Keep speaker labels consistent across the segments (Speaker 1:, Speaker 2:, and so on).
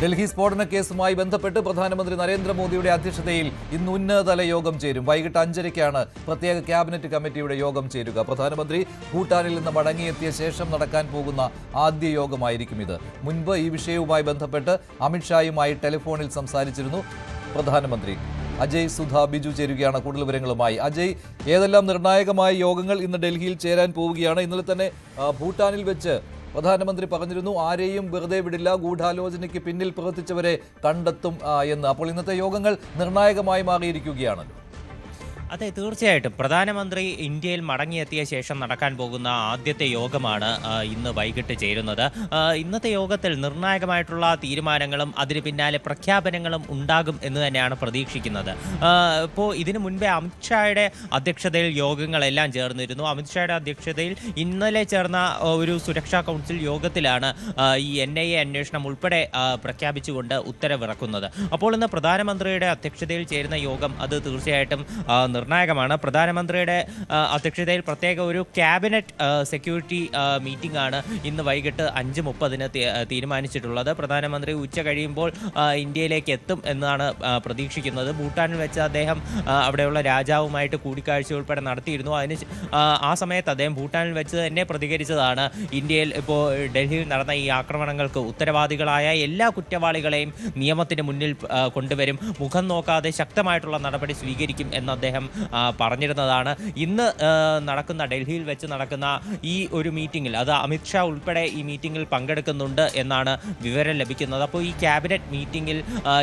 Speaker 1: ഡൽഹി സ്ഫോടന കേസുമായി ബന്ധപ്പെട്ട് പ്രധാനമന്ത്രി നരേന്ദ്രമോദിയുടെ അധ്യക്ഷതയിൽ ഇന്ന് ഉന്നതതല യോഗം ചേരും. വൈകിട്ട് 5:30-ക്കാണ് പ്രത്യേക ക്യാബിനറ്റ് കമ്മിറ്റിയുടെ യോഗം ചേരുക. പ്രധാനമന്ത്രി ഭൂട്ടാനിൽ നിന്ന് മടങ്ങിയെത്തിയ ശേഷം നടക്കാൻ പോകുന്ന ആദ്യ യോഗമായിരിക്കും ഇത്. മുൻപ് ഈ വിഷയവുമായി ബന്ധപ്പെട്ട് അമിത്ഷായുമായി ടെലിഫോണിൽ സംസാരിച്ചിരുന്നു പ്രധാനമന്ത്രി. അജയ് സുധ ബിജു ചേരുകയാണ് കൂടുതൽ വിവരങ്ങളുമായി. അജയ്, ഏതെല്ലാം നിർണായകമായ യോഗങ്ങൾ ഇന്ന് ഡൽഹിയിൽ ചേരാൻ പോവുകയാണ്? ഇന്നലെ തന്നെ ഭൂട്ടാനിൽ വെച്ച് പ്രധാനമന്ത്രി പറഞ്ഞിരുന്നു ആരെയും വെറുതെ വിടില്ല, ഗൂഢാലോചനയ്ക്ക് പിന്നിൽ പ്രവർത്തിച്ചവരെ കണ്ടെത്തും എന്ന്. അപ്പോൾ ഇന്നത്തെ യോഗങ്ങൾ നിർണായകമായി മാറിയിരിക്കുകയാണ്.
Speaker 2: അതെ, തീർച്ചയായിട്ടും പ്രധാനമന്ത്രി ഇന്ത്യയിൽ മടങ്ങിയെത്തിയ ശേഷം നടക്കാൻ പോകുന്ന ആദ്യത്തെ യോഗമാണ് ഇന്ന് വൈകിട്ട് ചേരുന്നത്. ഇന്നത്തെ യോഗത്തിൽ നിർണായകമായിട്ടുള്ള തീരുമാനങ്ങളും അതിന് പിന്നാലെ പ്രഖ്യാപനങ്ങളും ഉണ്ടാകും എന്ന് തന്നെയാണ് പ്രതീക്ഷിക്കുന്നത്. ഇപ്പോൾ ഇതിനു മുൻപേ അമിത്ഷായുടെ അധ്യക്ഷതയിൽ യോഗങ്ങളെല്ലാം ചേർന്നിരുന്നു. അമിത്ഷായുടെ അധ്യക്ഷതയിൽ ഇന്നലെ ചേർന്ന ഒരു സുരക്ഷാ കൗൺസിൽ യോഗത്തിലാണ് ഈ NIA അന്വേഷണം ഉൾപ്പെടെ പ്രഖ്യാപിച്ചുകൊണ്ട് ഉത്തരവിറക്കുന്നത്. അപ്പോൾ ഇന്ന് പ്രധാനമന്ത്രിയുടെ അധ്യക്ഷതയിൽ ചേരുന്ന യോഗം അത് തീർച്ചയായിട്ടും നിർണായകമാണ്. പ്രധാനമന്ത്രിയുടെ അധ്യക്ഷതയിൽ പ്രത്യേക ഒരു ക്യാബിനറ്റ് സെക്യൂരിറ്റി മീറ്റിംഗ് ആണ് ഇന്ന് വൈകിട്ട് 5:30-ന് തീരുമാനിച്ചിട്ടുള്ളത്. പ്രധാനമന്ത്രി ഉച്ച കഴിയുമ്പോൾ ഇന്ത്യയിലേക്ക് എത്തും എന്നാണ് പ്രതീക്ഷിക്കുന്നത്. ഭൂട്ടാനിൽ വെച്ച് അദ്ദേഹം അവിടെയുള്ള രാജാവുമായിട്ട് കൂടിക്കാഴ്ച ഉൾപ്പെടെ നടത്തിയിരുന്നു. ആ സമയത്ത് അദ്ദേഹം ഭൂട്ടാനിൽ വെച്ച് തന്നെ പ്രതികരിച്ചതാണ് ഇന്ത്യയിൽ ഇപ്പോൾ ഡൽഹിയിൽ നടന്ന ഈ ആക്രമണങ്ങൾക്ക് ഉത്തരവാദികളായ എല്ലാ കുറ്റവാളികളെയും നിയമത്തിന് മുന്നിൽ കൊണ്ടുവരും, മുഖം നോക്കാതെ ശക്തമായിട്ടുള്ള നടപടി സ്വീകരിക്കും എന്ന് അദ്ദേഹം പറഞ്ഞിരുന്നതാണ്. ഇന്ന് ഡൽഹിയിൽ വെച്ച് നടക്കുന്ന ഈ ഒരു മീറ്റിംഗിൽ അത് അമിത്ഷാ ഉൾപ്പെടെ ഈ മീറ്റിംഗിൽ പങ്കെടുക്കുന്നുണ്ട് എന്നാണ് വിവരം ലഭിക്കുന്നത്. അപ്പോൾ ഈ ക്യാബിനറ്റ് മീറ്റിംഗിൽ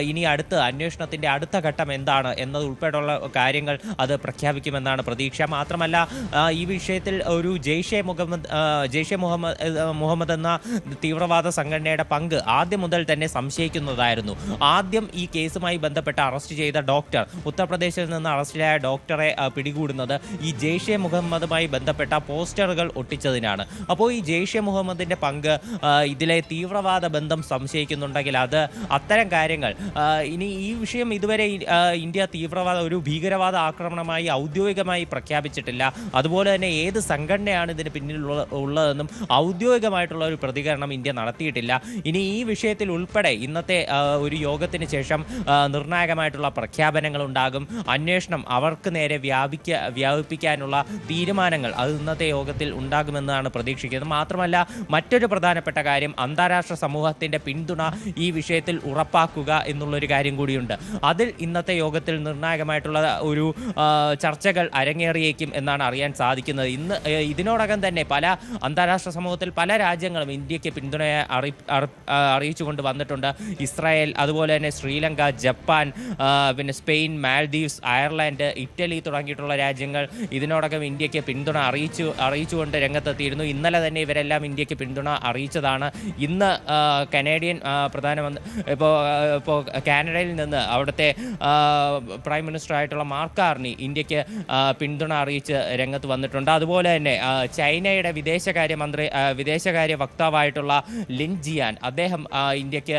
Speaker 2: ഇനി അന്വേഷണത്തിൻ്റെ അടുത്ത ഘട്ടം എന്താണ് എന്നത് ഉൾപ്പെടെയുള്ള കാര്യങ്ങൾ അത് പ്രഖ്യാപിക്കുമെന്നാണ് പ്രതീക്ഷ. മാത്രമല്ല ഈ വിഷയത്തിൽ ഒരു ജെയ്ഷെ മുഹമ്മദ് എന്ന തീവ്രവാദ സംഘടനയുടെ പങ്ക് ആദ്യം മുതൽ തന്നെ സംശയിക്കുന്നതായിരുന്നു. ആദ്യം ഈ കേസുമായി ബന്ധപ്പെട്ട് അറസ്റ്റ് ചെയ്ത ഡോക്ടർ, ഉത്തർപ്രദേശിൽ നിന്ന് അറസ്റ്റിലായ ഡോക്ടറെ പിടികൂടുന്നത് ഈ ജെയ്ഷെ മുഹമ്മദുമായി ബന്ധപ്പെട്ട പോസ്റ്ററുകൾ ഒട്ടിച്ചതിനാണ്. അപ്പോൾ ഈ ജെയ്ഷെ മുഹമ്മദിന്റെ പങ്ക്, ഇതിലെ തീവ്രവാദ ബന്ധം സംശയിക്കുന്നുണ്ടെങ്കിൽ അത്തരം കാര്യങ്ങൾ ഇനി ഈ വിഷയം ഇതുവരെ ഇന്ത്യ ഒരു ഭീകരവാദ ആക്രമണമായി ഔദ്യോഗികമായി പ്രഖ്യാപിച്ചിട്ടില്ല. അതുപോലെ തന്നെ ഏത് സംഘടനയാണ് ഇതിന് പിന്നിലുള്ളതെന്നും ഔദ്യോഗികമായിട്ടുള്ള ഒരു പ്രതികരണം ഇന്ത്യ നടത്തിയിട്ടില്ല. ഇനി ഈ വിഷയത്തിൽ ഉൾപ്പെടെ ഇന്നത്തെ ഒരു യോഗത്തിന് ശേഷം നിർണായകമായിട്ടുള്ള പ്രഖ്യാപനങ്ങൾ ഉണ്ടാകും. അന്വേഷണം അവർക്ക് നേരെ വ്യാപിപ്പിക്കാനുള്ള തീരുമാനങ്ങൾ അത് ഇന്നത്തെ യോഗത്തിൽ ഉണ്ടാകുമെന്നാണ് പ്രതീക്ഷിക്കുന്നത്. മാത്രമല്ല മറ്റൊരു പ്രധാനപ്പെട്ട കാര്യം, അന്താരാഷ്ട്ര സമൂഹത്തിൻ്റെ പിന്തുണ ഈ വിഷയത്തിൽ ഉറപ്പാക്കുക എന്നുള്ളൊരു കാര്യം കൂടിയുണ്ട്. അതിൽ ഇന്നത്തെ യോഗത്തിൽ നിർണായകമായിട്ടുള്ള ഒരു ചർച്ചകൾ അരങ്ങേറിയേക്കും എന്നാണ് അറിയാൻ സാധിക്കുന്നത്. ഇതിനോടകം തന്നെ അന്താരാഷ്ട്ര സമൂഹത്തിൽ പല രാജ്യങ്ങളും ഇന്ത്യക്ക് പിന്തുണയെ അറിയിച്ചുകൊണ്ട് വന്നിട്ടുണ്ട്. ഇസ്രായേൽ, അതുപോലെ തന്നെ ശ്രീലങ്ക, ജപ്പാൻ, പിന്നെ സ്പെയിൻ, മാൽദീവ്സ്, അയർലൻഡ്, ഇറ്റലി തുടങ്ങിയിട്ടുള്ള രാജ്യങ്ങൾ ഇതിനോടകം ഇന്ത്യക്ക് പിന്തുണ അറിയിച്ചുകൊണ്ട് രംഗത്തെത്തിയിരുന്നു. ഇന്നലെ തന്നെ ഇവരെല്ലാം ഇന്ത്യക്ക് പിന്തുണ അറിയിച്ചതാണ്. ഇന്ന് കനേഡിയൻ പ്രധാനമന്ത്രി ഇപ്പോൾ കാനഡയിൽ നിന്ന് അവിടുത്തെ പ്രൈം മിനിസ്റ്റർ ആയിട്ടുള്ള മാർക്ക് കാർണി ഇന്ത്യക്ക് പിന്തുണ അറിയിച്ച് രംഗത്ത് വന്നിട്ടുണ്ട്. അതുപോലെ തന്നെ ചൈനയുടെ വിദേശകാര്യ വക്താവായിട്ടുള്ള ലിൻ ജിയാൻ, അദ്ദേഹം ഇന്ത്യക്ക്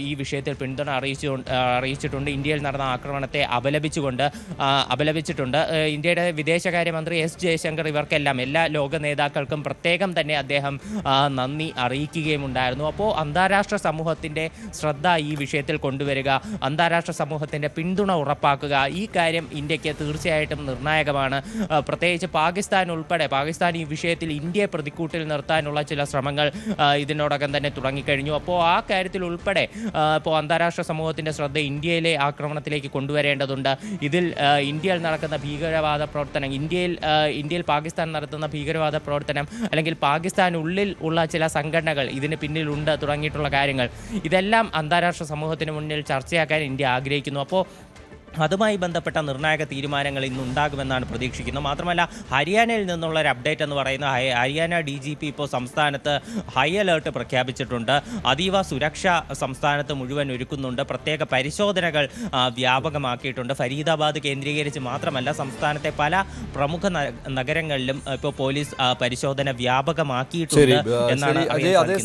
Speaker 2: ഈ വിഷയത്തിൽ പിന്തുണ അറിയിച്ചിട്ടുണ്ട്. ഇന്ത്യയിൽ നടന്ന ആക്രമണത്തെ അപലപിച്ചിട്ടുണ്ട്. ഇന്ത്യയുടെ വിദേശകാര്യമന്ത്രി S ജയശങ്കർ ഇവർക്കെല്ലാം, എല്ലാ ലോക നേതാക്കൾക്കും പ്രത്യേകം തന്നെ അദ്ദേഹം നന്ദി അറിയിക്കുകയുമുണ്ടായിരുന്നു. അപ്പോൾ അന്താരാഷ്ട്ര സമൂഹത്തിൻ്റെ ശ്രദ്ധ ഈ വിഷയത്തിൽ കൊണ്ടുവരിക, അന്താരാഷ്ട്ര സമൂഹത്തിൻ്റെ പിന്തുണ ഉറപ്പാക്കുക, ഈ കാര്യം ഇന്ത്യക്ക് തീർച്ചയായിട്ടും നിർണായകമാണ്. പ്രത്യേകിച്ച് പാകിസ്ഥാൻ ഈ വിഷയത്തിൽ ഇന്ത്യയെ പ്രതിക്കൂട്ടിൽ നിർത്താനുള്ള ചില ശ്രമങ്ങൾ ഇതിനോടകം തന്നെ തുടങ്ങിക്കഴിഞ്ഞു. അപ്പോൾ ആ കാര്യത്തിൽ ഉൾപ്പെടെ ഇപ്പോൾ അന്താരാഷ്ട്ര സമൂഹത്തിൻ്റെ ശ്രദ്ധ ഇന്ത്യയിലെ ആക്രമണത്തിലേക്ക് കൊണ്ടുവരേണ്ടതുണ്ട്. ഇതിൽ ഇന്ത്യയിൽ നടക്കുന്ന ഭീകരവാദ പ്രവർത്തനം, ഇന്ത്യയിൽ പാകിസ്ഥാൻ നടത്തുന്ന ഭീകരവാദ പ്രവർത്തനം, അല്ലെങ്കിൽ പാകിസ്ഥാനുള്ളിൽ ഉള്ള ചില സംഘടനകൾ ഇതിന് പിന്നിലുണ്ട് തുടങ്ങിയിട്ടുള്ള കാര്യങ്ങൾ, ഇതെല്ലാം അന്താരാഷ്ട്ര സമൂഹത്തിന് മുന്നിൽ ചർച്ചയാക്കാൻ ഇന്ത്യ ആഗ്രഹിക്കുന്നു. അപ്പോൾ അതുമായി ബന്ധപ്പെട്ട നിർണായക തീരുമാനങ്ങൾ ഇന്നുണ്ടാകുമെന്നാണ് പ്രതീക്ഷിക്കുന്നത്. മാത്രമല്ല ഹരിയാനയിൽ നിന്നുള്ള ഒരു അപ്ഡേറ്റ് എന്ന് പറയുന്ന ഹരിയാന DGP ഇപ്പോൾ സംസ്ഥാനത്ത് ഹൈ അലേർട്ട് പ്രഖ്യാപിച്ചിട്ടുണ്ട്. അതീവ സുരക്ഷ സംസ്ഥാനത്ത് മുഴുവൻ ഒരുക്കുന്നുണ്ട്. പ്രത്യേക പരിശോധനകൾ വ്യാപകമാക്കിയിട്ടുണ്ട്. ഫരീദാബാദ് കേന്ദ്രീകരിച്ച് മാത്രമല്ല സംസ്ഥാനത്തെ പല പ്രമുഖ നഗരങ്ങളിലും ഇപ്പോൾ പോലീസ് പരിശോധന വ്യാപകമാക്കിയിട്ടുണ്ട് എന്നാണ് അറിയാൻ സാധിക്കുന്നത്.